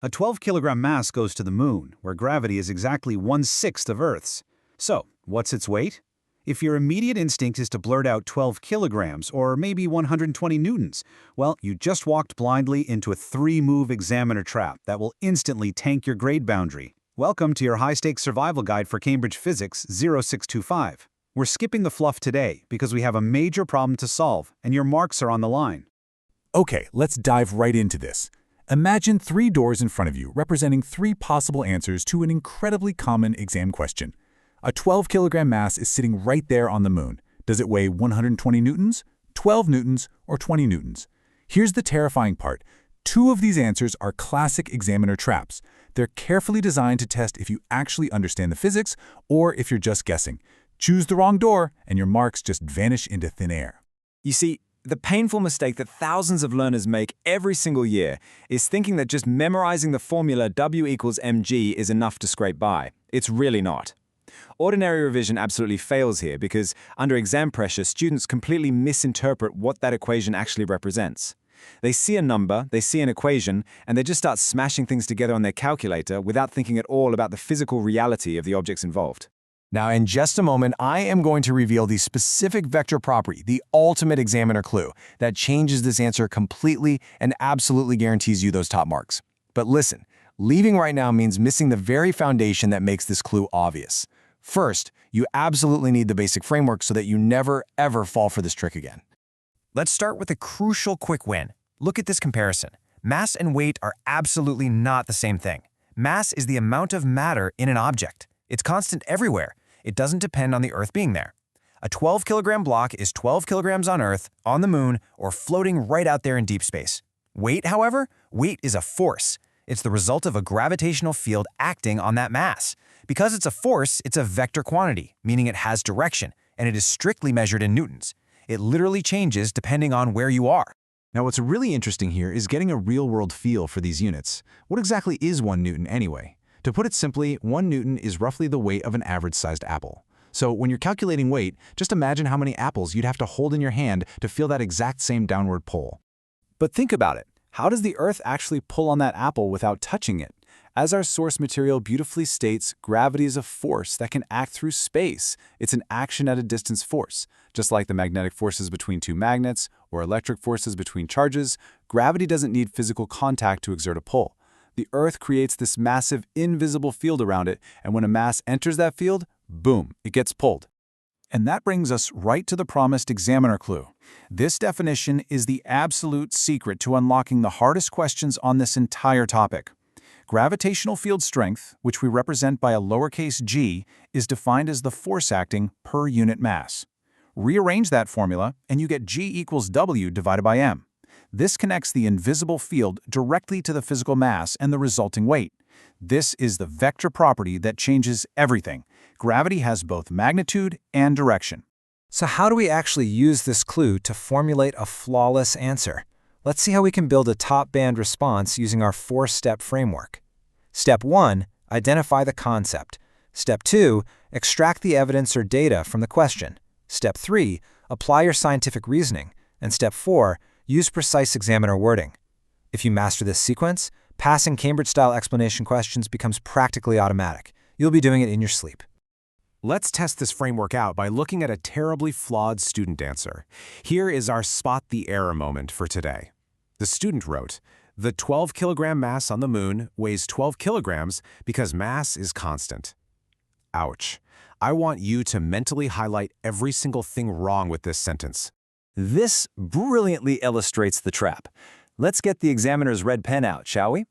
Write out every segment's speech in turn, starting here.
A 12-kilogram mass goes to the moon, where gravity is exactly 1/6 of Earth's. So, what's its weight? If your immediate instinct is to blurt out 12 kilograms or maybe 120 newtons, well, you just walked blindly into a 3-move examiner trap that will instantly tank your grade boundary. Welcome to your high-stakes survival guide for Cambridge Physics 0625. We're skipping the fluff today because we have a major problem to solve, and your marks are on the line. Okay, let's dive right into this. Imagine 3 doors in front of you representing 3 possible answers to an incredibly common exam question. A 12-kilogram mass is sitting right there on the moon. Does it weigh 120 newtons, 12 newtons, or 20 newtons? Here's the terrifying part. 2 of these answers are classic examiner traps. They're carefully designed to test if you actually understand the physics or if you're just guessing. Choose the wrong door, and your marks just vanish into thin air. You see, the painful mistake that thousands of learners make every single year is thinking that just memorizing the formula W equals mg is enough to scrape by. It's really not. Ordinary revision absolutely fails here because, under exam pressure, students completely misinterpret what that equation actually represents. They see a number, they see an equation, and they just start smashing things together on their calculator without thinking at all about the physical reality of the objects involved. Now, in just a moment, I am going to reveal the specific vector property, the ultimate examiner clue, that changes this answer completely and absolutely guarantees you those top marks. But listen, leaving right now means missing the very foundation that makes this clue obvious. First, you absolutely need the basic framework so that you never, ever fall for this trick again. Let's start with a crucial quick win. Look at this comparison. Mass and weight are absolutely not the same thing. Mass is the amount of matter in an object. It's constant everywhere. It doesn't depend on the Earth being there. A 12-kilogram block is 12 kilograms on Earth, on the moon, or floating right out there in deep space. Weight, however, weight is a force. It's the result of a gravitational field acting on that mass. Because it's a force, it's a vector quantity, meaning it has direction, and it is strictly measured in newtons. It literally changes depending on where you are. Now, what's really interesting here is getting a real-world feel for these units. What exactly is 1 newton anyway? To put it simply, 1 newton is roughly the weight of an average-sized apple. So when you're calculating weight, just imagine how many apples you'd have to hold in your hand to feel that exact same downward pull. But think about it. How does the Earth actually pull on that apple without touching it? As our source material beautifully states, gravity is a force that can act through space. It's an action at a distance force. Just like the magnetic forces between 2 magnets or electric forces between charges, gravity doesn't need physical contact to exert a pull. The Earth creates this massive invisible field around it, and when a mass enters that field, boom, it gets pulled. And that brings us right to the promised examiner clue. This definition is the absolute secret to unlocking the hardest questions on this entire topic. Gravitational field strength, which we represent by a lowercase g, is defined as the force acting per unit mass. Rearrange that formula, and you get g equals W divided by m. This connects the invisible field directly to the physical mass and the resulting weight. This is the vector property that changes everything. Gravity has both magnitude and direction. So how do we actually use this clue to formulate a flawless answer? Let's see how we can build a top-band response using our 4-step framework. Step 1, identify the concept. Step 2, extract the evidence or data from the question. Step 3, apply your scientific reasoning. And Step 4, use precise examiner wording. If you master this sequence, passing Cambridge-style explanation questions becomes practically automatic. You'll be doing it in your sleep. Let's test this framework out by looking at a terribly flawed student answer. Here is our spot the error moment for today. The student wrote, "The 12-kilogram mass on the moon weighs 12 kilograms because mass is constant." Ouch. I want you to mentally highlight every single thing wrong with this sentence. This brilliantly illustrates the trap. Let's get the examiner's red pen out, shall we?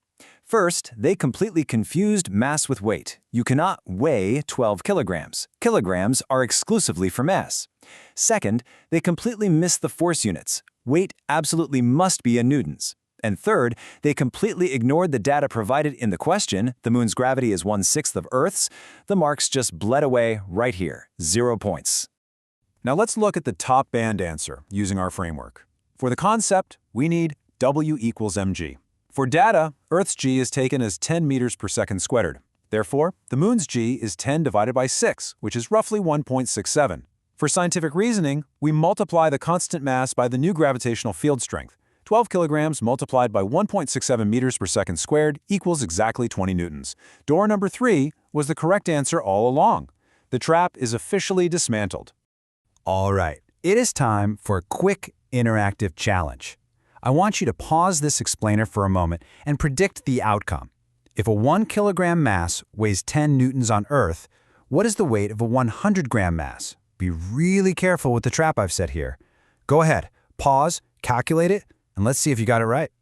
First, they completely confused mass with weight. You cannot weigh 12 kilograms. Kilograms are exclusively for mass. Second, they completely missed the force units. Weight absolutely must be in newtons. And third, they completely ignored the data provided in the question. The moon's gravity is 1/6 of Earth's. The marks just bled away right here. 0 points. Now let's look at the top band answer using our framework. For the concept, we need W equals mg. For data, Earth's g is taken as 10 meters per second squared. Therefore, the moon's g is 10 divided by 6, which is roughly 1.67. For scientific reasoning, we multiply the constant mass by the new gravitational field strength. 12 kilograms multiplied by 1.67 meters per second squared equals exactly 20 newtons. Door number 3 was the correct answer all along. The trap is officially dismantled. All right, it is time for a quick interactive challenge. I want you to pause this explainer for a moment and predict the outcome. If a 1 kilogram mass weighs 10 newtons on Earth, what is the weight of a 100-gram mass? Be really careful with the trap I've set here. Go ahead, pause, calculate it, and let's see if you got it right.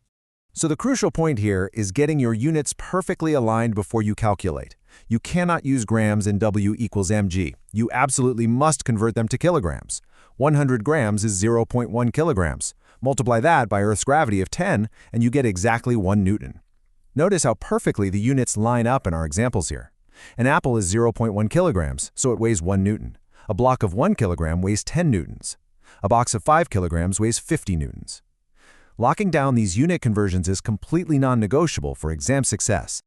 So the crucial point here is getting your units perfectly aligned before you calculate. You cannot use grams in W equals mg. You absolutely must convert them to kilograms. 100 grams is 0.1 kilograms. Multiply that by Earth's gravity of 10, and you get exactly 1 newton. Notice how perfectly the units line up in our examples here. An apple is 0.1 kilograms, so it weighs 1 newton. A block of 1 kilogram weighs 10 newtons. A box of 5 kilograms weighs 50 newtons. Locking down these unit conversions is completely non-negotiable for exam success.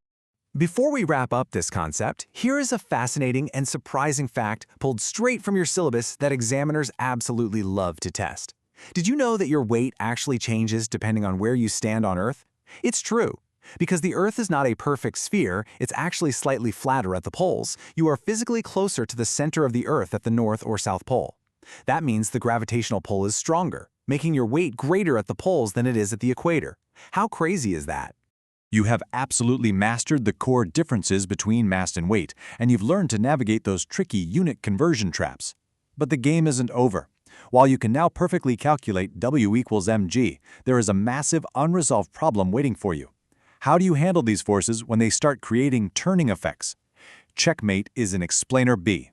Before we wrap up this concept, here is a fascinating and surprising fact pulled straight from your syllabus that examiners absolutely love to test. Did you know that your weight actually changes depending on where you stand on Earth? It's true. Because the Earth is not a perfect sphere, it's actually slightly flatter at the poles, you are physically closer to the center of the Earth at the North or South Pole. That means the gravitational pull is stronger, making your weight greater at the poles than it is at the equator. How crazy is that? You have absolutely mastered the core differences between mass and weight, and you've learned to navigate those tricky unit conversion traps. But the game isn't over. While you can now perfectly calculate W equals mg, there is a massive unresolved problem waiting for you. How do you handle these forces when they start creating turning effects? Checkmate is in explainer B.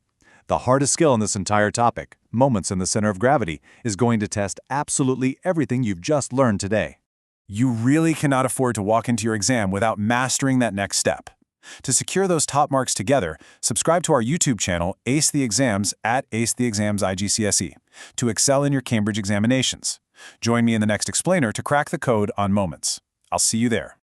The hardest skill in this entire topic, moments in the center of gravity, is going to test absolutely everything you've just learned today. You really cannot afford to walk into your exam without mastering that next step. To secure those top marks together, subscribe to our YouTube channel, Ace the Exams at Ace the Exams IGCSE, to excel in your Cambridge examinations. Join me in the next explainer to crack the code on moments. I'll see you there.